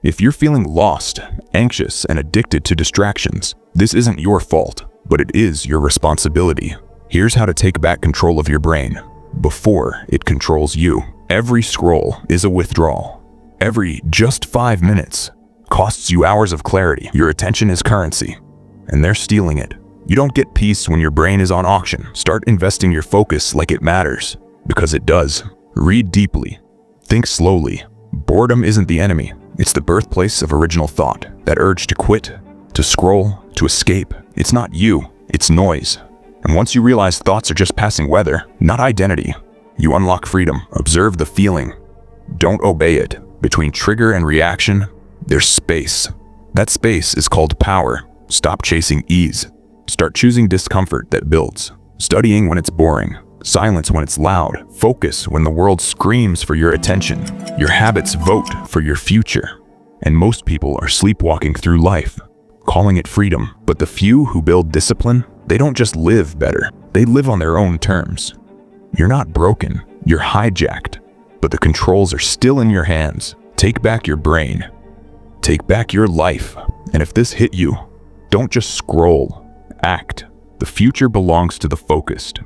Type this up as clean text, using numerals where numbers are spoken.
If you're feeling lost, anxious, and addicted to distractions, this isn't your fault, but it is your responsibility. Here's how to take back control of your brain before it controls you. Every scroll is a withdrawal. Every just 5 minutes costs you hours of clarity. Your attention is currency, and they're stealing it. You don't get peace when your brain is on auction. Start investing your focus like it matters, because it does. Read deeply. Think slowly. Boredom isn't the enemy. It's the birthplace of original thought. That urge to quit, to scroll, to escape. It's not you, it's noise. And once you realize thoughts are just passing weather, not identity, you unlock freedom. Observe the feeling. Don't obey it. Between trigger and reaction, there's space. That space is called power. Stop chasing ease. Start choosing discomfort that builds. Studying when it's boring. Silence when it's loud. Focus when the world screams for your attention. Your habits vote for your future. And most people are sleepwalking through life, calling it freedom. But the few who build discipline, they don't just live better. They live on their own terms. You're not broken. You're hijacked. But the controls are still in your hands. Take back your brain. Take back your life. And if this hit you, don't just scroll. Act. The future belongs to the focused.